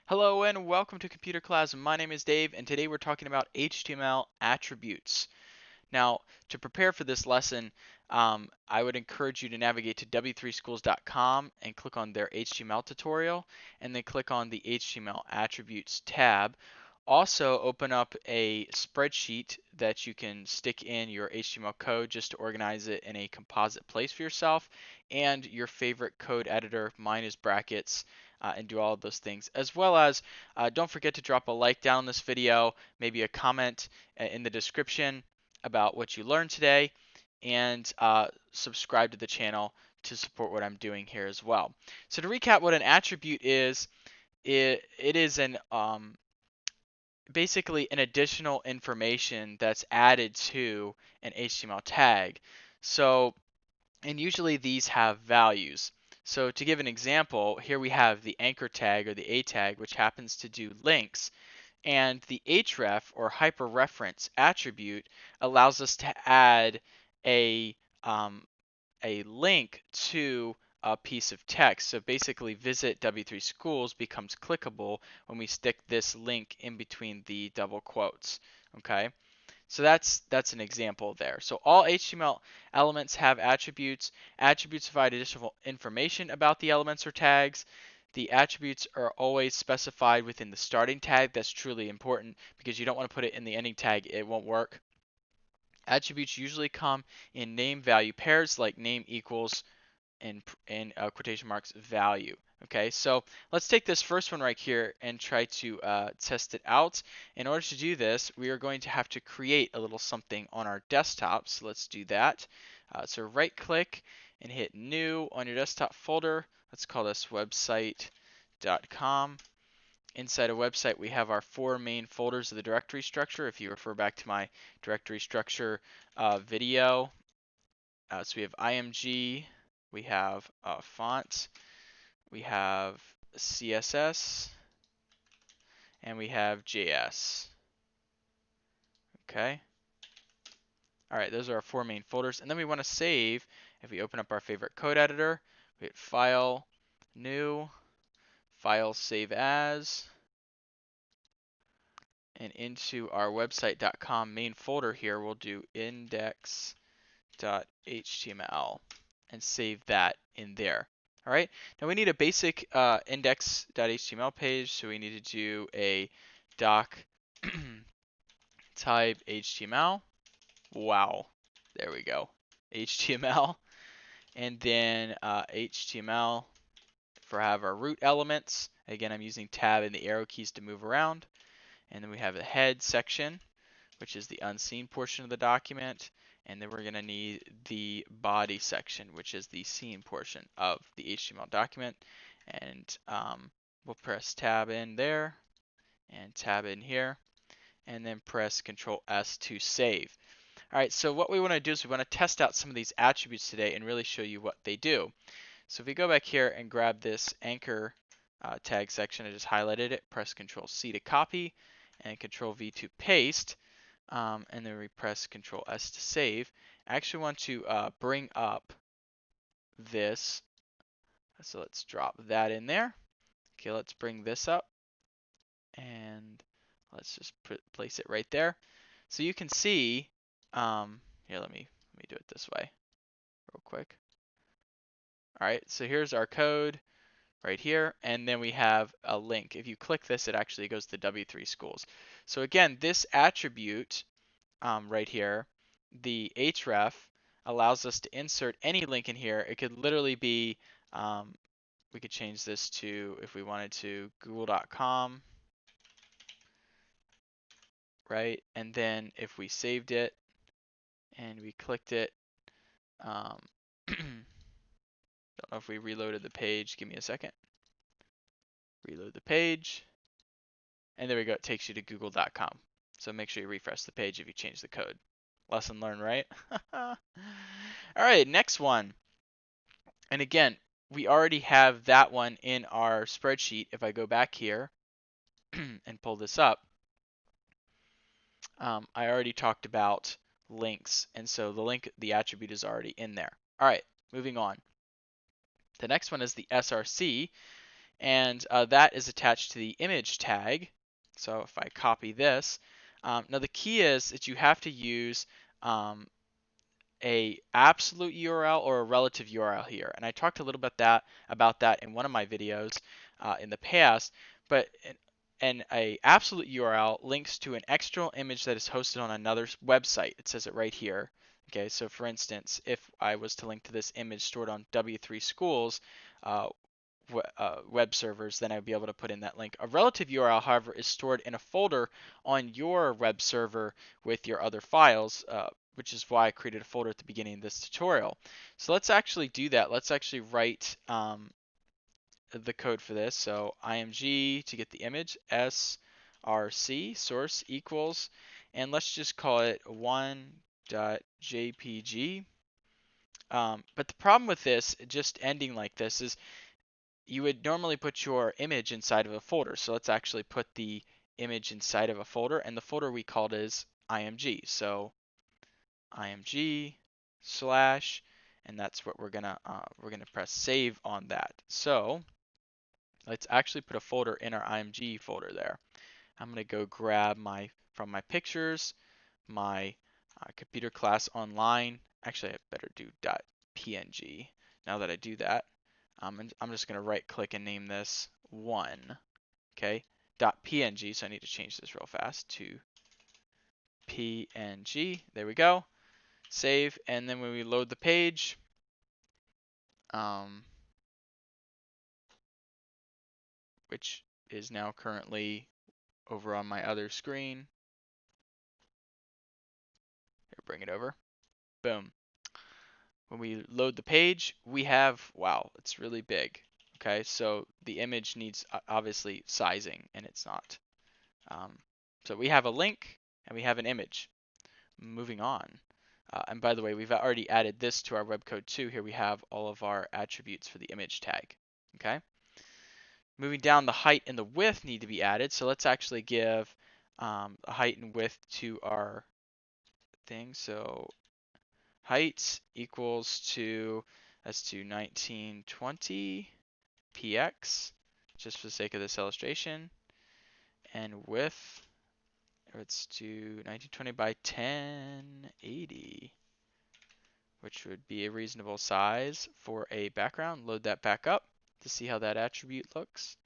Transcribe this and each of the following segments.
Hello and welcome to Computer Class. My name is Dave and today we're talking about HTML attributes. Now, to prepare for this lesson, I would encourage you to navigate to w3schools.com and click on their HTML tutorial and then click on the HTML attributes tab. Also, open up a spreadsheet that you can stick in your HTML code just to organize it in a composite place for yourself and your favorite code editor. Mine is brackets. And do all of those things, as well as don't forget to drop a like down this video, maybe a comment in the description about what you learned today, and subscribe to the channel to support what I'm doing here as well. So to recap what an attribute is, it is basically an additional information that's added to an HTML tag. So, and usually these have values. So to give an example, here we have the anchor tag or the A tag, which happens to do links. And the href or hyperreference attribute allows us to add a, um, a link to a piece of text. So basically visit W3 Schools becomes clickable when we stick this link in between the double quotes. Okay, so that's an example there. So all HTML elements have attributes. Attributes provide additional information about the elements or tags. The attributes are always specified within the starting tag. That's truly important because you don't want to put it in the ending tag. It won't work. Attributes usually come in name value pairs like name equals in quotation marks value. Okay, so let's take this first one right here and try to test it out. In order to do this, we are going to have to create a little something on our desktop. So let's do that. So right click and hit new on your desktop folder. Let's call this website.com. Inside a website, we have our four main folders of the directory structure. If you refer back to my directory structure video, so we have IMG, we have font, we have CSS, and we have JS. Okay. All right, those are our four main folders. And then we want to save. If we open up our favorite code editor, we hit File, New, File, Save As, and into our website.com main folder here, we'll do index.html and save that in there. All right, now we need a basic index.html page, so we need to do a doc type HTML. Wow, there we go, HTML, and then HTML for have our root elements. Again, I'm using tab and the arrow keys to move around. And then we have the head section, which is the unseen portion of the document. And then we're going to need the body section, which is the seen portion of the HTML document. And we'll press tab in there and tab in here, and then press Control S to save. All right, so what we want to do is we want to test out some of these attributes today and really show you what they do. So if we go back here and grab this anchor tag section, I just highlighted it, press Control C to copy and Control V to paste, and then we press Control S to save. I actually want to bring up this, so let's drop that in there. Okay, let's bring this up and let's just place it right there. So you can see, here, let me do it this way real quick. All right, so here's our code right here, and then we have a link. If you click this, it actually goes to W3 Schools. So again, this attribute right here, the href, allows us to insert any link in here. It could literally be, we could change this to, if we wanted to, google.com, right? And then if we saved it and we clicked it, don't know if we reloaded the page. Give me a second. Reload the page. And there we go. It takes you to google.com. So make sure you refresh the page if you change the code. Lesson learned, right? All right, next one. And again, we already have that one in our spreadsheet. If I go back here and pull this up, I already talked about links. And so the link, the attribute is already in there. All right, moving on. The next one is the SRC. and that is attached to the image tag. So if I copy this, now the key is that you have to use a absolute URL or a relative URL here, and I talked a little bit about that in one of my videos in the past. But and a absolute URL links to an external image that is hosted on another website. It says it right here. Okay, so for instance, if I was to link to this image stored on W3 Schools web servers, then I'd be able to put in that link. A relative URL, however, is stored in a folder on your web server with your other files, which is why I created a folder at the beginning of this tutorial. So let's actually do that. Let's actually write the code for this. So img to get the image, src source equals, and let's just call it 1.jpg. But the problem with this, just ending like this, is you would normally put your image inside of a folder. So let's actually put the image inside of a folder, and the folder we called is img. So img slash, and that's what we're gonna press save on that. So let's actually put a folder in our img folder there. I'm gonna go grab from my pictures, my computer class online. Actually, I better do .png. Now that I do that, and I'm just gonna right click and name this 1. Okay, .png. So I need to change this real fast to png. There we go. Save, and then when we load the page, which is now currently over on my other screen. Here, bring it over. Boom. When we load the page, we have, wow, it's really big. Okay, so the image needs obviously sizing, and it's not. So we have a link and we have an image. Moving on. And by the way, we've already added this to our web code too. Here we have all of our attributes for the image tag. Okay. Moving down, the height and the width need to be added. So let's actually give a height and width to our thing. So height equals to, that's to 1920 px, just for the sake of this illustration. And width, it's to 1920 by 1080, which would be a reasonable size for a background. Load that back up to see how that attribute looks.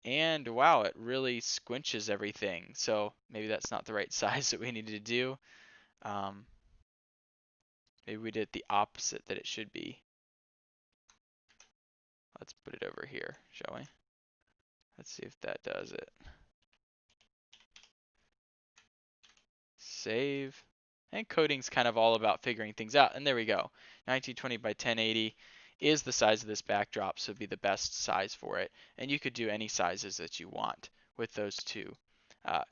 And wow, it really squinches everything. So maybe that's not the right size that we needed to do. Maybe we did the opposite that it should be. Let's put it over here, shall we? Let's see if that does it. Save. And coding's kind of all about figuring things out. And there we go. 1920 by 1080 is the size of this backdrop, so it'd be the best size for it. And you could do any sizes that you want with those two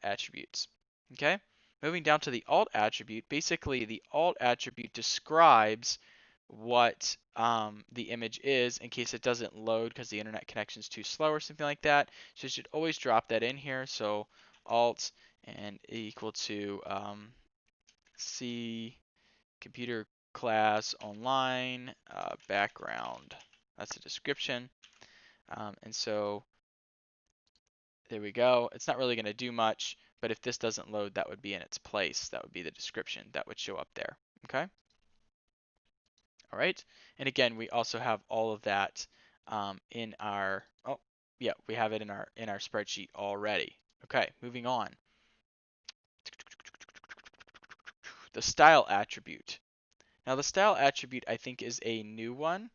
attributes. Okay? Moving down to the alt attribute, basically the alt attribute describes what the image is in case it doesn't load because the internet connection is too slow or something like that. So you should always drop that in here. So alt and equal to C computer class online background. That's the description. And so there we go. It's not really going to do much, but if this doesn't load, that would be in its place. That would be the description that would show up there. Okay. All right. And again, we also have all of that in our, oh yeah, we have it in our spreadsheet already. Okay, moving on. The style attribute. Now the style attribute I think is a new one.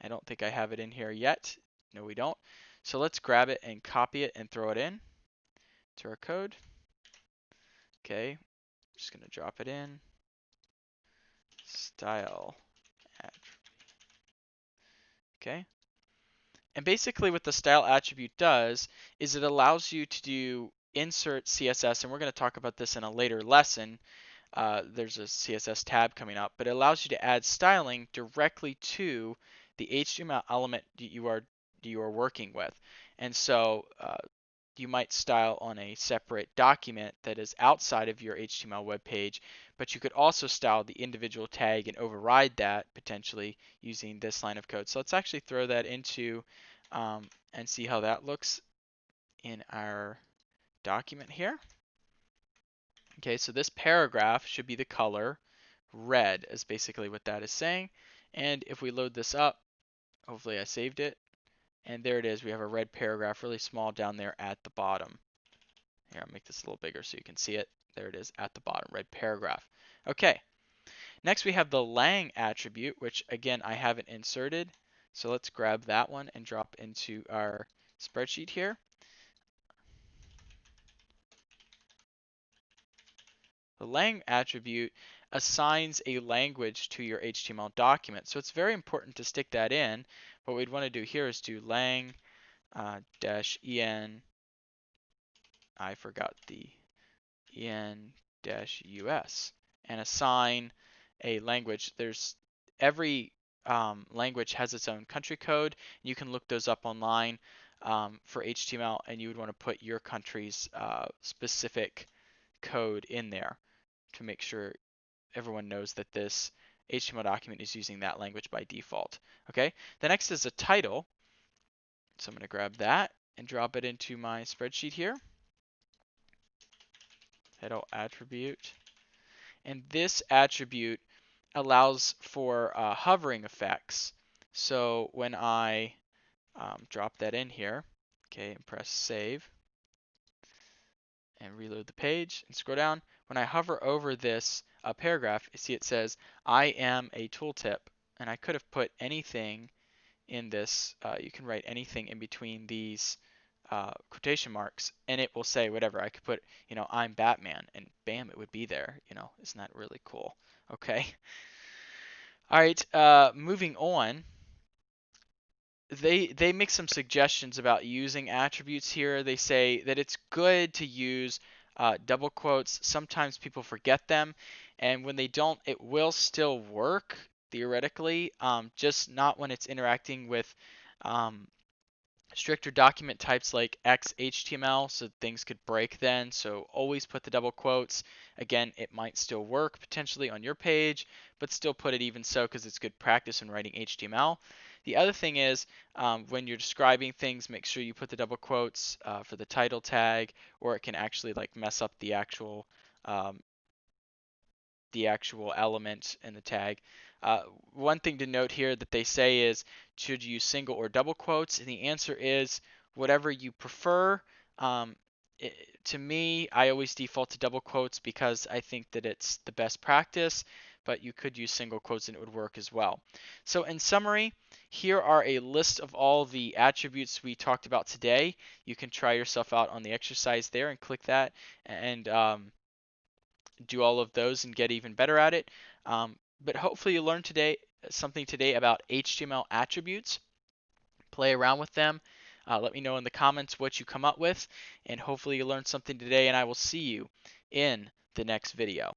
I don't think I have it in here yet. No, we don't. So let's grab it and copy it and throw it in to our code. Okay, just gonna drop it in. Style attribute. Okay. And basically what the style attribute does is it allows you to do insert CSS, and we're going to talk about this in a later lesson. There's a CSS tab coming up, but it allows you to add styling directly to the HTML element that you are working with. And so you might style on a separate document that is outside of your HTML web page, but you could also style the individual tag and override that potentially using this line of code. So let's actually throw that into and see how that looks in our document here. Okay, so this paragraph should be the color red, is basically what that is saying. And if we load this up, hopefully I saved it, and there it is. We have a red paragraph really small down there at the bottom. Here, I'll make this a little bigger so you can see it. There it is at the bottom, red paragraph. Okay, next we have the lang attribute, which again I haven't inserted. So let's grab that one and drop into our spreadsheet here. The lang attribute assigns a language to your HTML document. So it's very important to stick that in. What we'd want to do here is do lang -en, I forgot the en-us, and assign a language. There's every language has its own country code. You can look those up online for HTML, and you would want to put your country's specific code in there to make sure everyone knows that this HTML document is using that language by default. Okay, the next is a title. So I'm going to grab that and drop it into my spreadsheet here. Title attribute. And this attribute allows for hovering effects. So when I drop that in here, okay, and press save, and reload the page and scroll down, when I hover over this paragraph, you see it says, I am a tooltip. And I could have put anything in this. You can write anything in between these quotation marks, and it will say whatever. I could put, I'm Batman, and bam, it would be there. Isn't that really cool? Okay. All right, moving on. They make some suggestions about using attributes here. They say that it's good to use double quotes. Sometimes people forget them, and when they don't, it will still work theoretically, just not when it's interacting with stricter document types like XHTML, so things could break then. So always put the double quotes. Again, it might still work potentially on your page, but still put it even so because it's good practice when writing HTML. The other thing is when you're describing things, make sure you put the double quotes for the title tag, or it can actually like mess up um, the actual element in the tag. One thing to note here that they say is, should you use single or double quotes? And the answer is whatever you prefer. Um, to me, I always default to double quotes because I think that it's the best practice, but you could use single quotes and it would work as well. So in summary, here are a list of all the attributes we talked about today. You can try yourself out on the exercise there and click that and do all of those and get even better at it. But hopefully you learned something today about HTML attributes. Play around with them. Let me know in the comments what you come up with, and hopefully you learned something today, and I will see you in the next video.